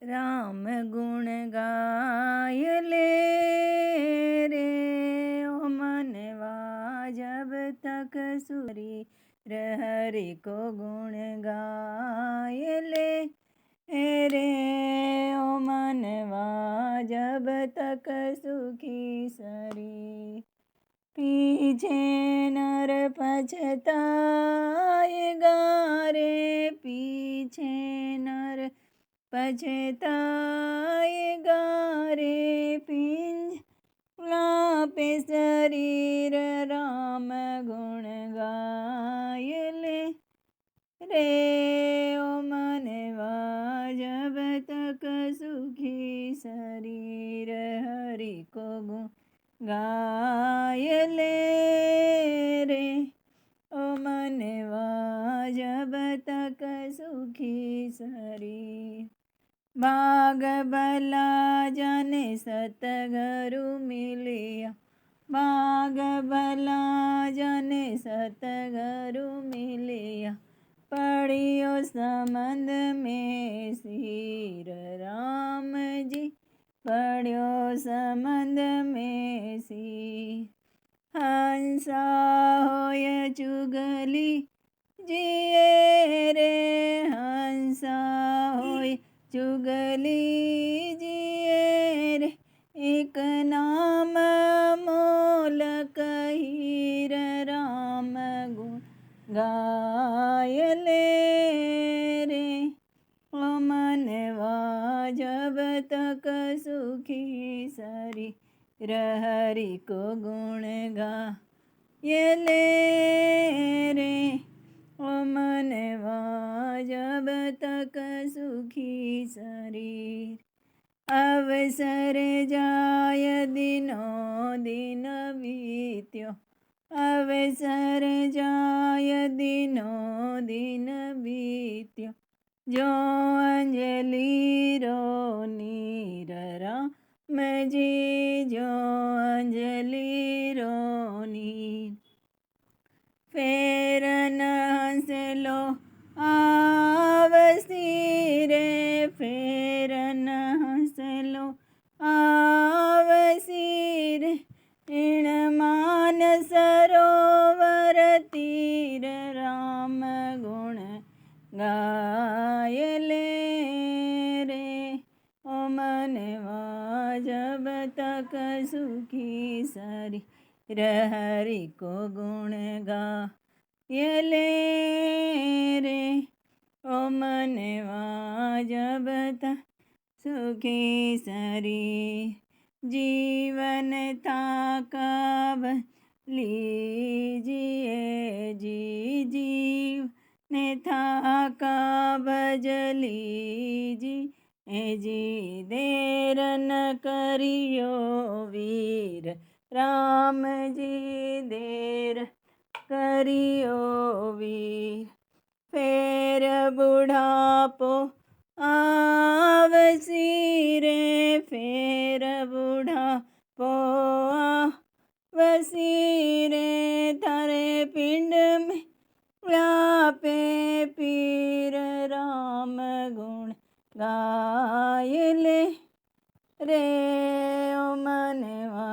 राम गुण गाय ले रे ओ मनवा जब तक सुरी हरि को गुण गाय ले रे ओ मनवा जब तक सुखी सरी पीछे नर पछताएगा रे पीछे नर पछताएगा रे पिंजरा पे शरीर राम गुण गाय ले रे ओ मनवा जब तक सुखी शरीर हरि को गुण गाय ले रे ओ मनवा जब तक सुखी शरीर भाग भला जन सतगुरु मिलिया भाग भला जन सतगुरु मिलिया पढ़ियो संबंध में सिर राम जी पढ़ियो संबंध में सिर हंसा होय चुगली जिए रे हंसा होय चुगली जिए रे एक नाम मोल कहीर राम गुण गाय ले रे ओ मनवा जब तक सुखी सरी हरि को गुण गाय ले रे ओ मनवा जब तक सुखी शरीर अवसर जाय दिनों दिन बीत्यो अवसर जाय दिनों दिन बीत्यो जो अंजलि रो नीर राम जी जो अंजलि रो नीर फेर न हंस लो आवसी रे फेर न हंस लो आवसी रे ऋण मान सरोवर तीर राम गुण गाय ले रे ओ मनवा जब तक सुखी सरी हरि को गुण गाय ले रे ओ मनवा जब तक सुखी सरी जीवन था कब लीजिए जी जीवन था कब लीजिए जी देर न करियो वीर राम जी देर करियो वीर फेर बुढ़ापो आवसी रे फेर बुढ़ापो आवसी रे थारे पिंड में व्यापे पीर राम गुण गाय ले रे ओ मनवा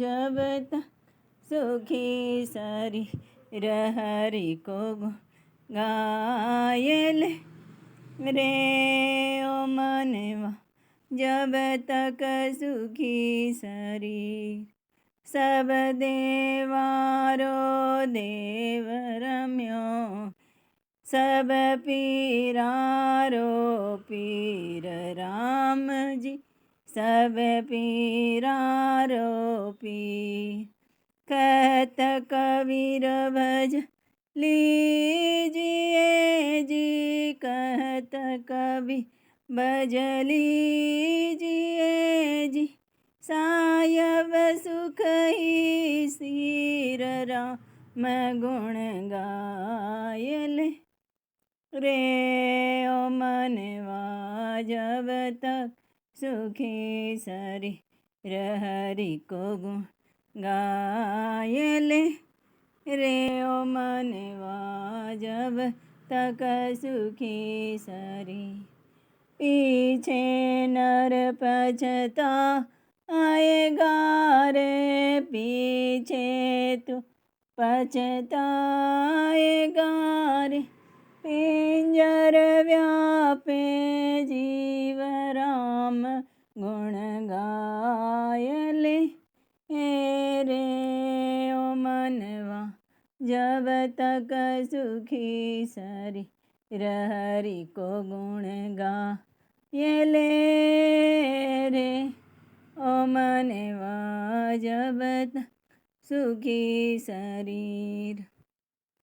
जब तक सुखी सरी हरि को गुण गाय ले रे ओ मनवा जब तक सुखी शरीर सब देवारो देव रम्यो सब पीरारो पीर राम जी सब पीरारो पीर कहत कबीर भज लीजिए जी कहत कबीर भज लीजिए जी सायब सुख ही सिर राम गुण गाय ले रे ओ मनवा जब तक सुखी सरी हरि को गुण गाय ले रे ओ मनवा जब तक सुखी सरी पीछे नर पछताएगा रे, पीछे तू पछताएगा रे। पिंजर व्यापे जीव राम गुण गाय ले रे। ओ मनवा जब तक सुखी शरीर हरि को गुण गाय ले रे। ओ मनवा जब तक सुखी शरीर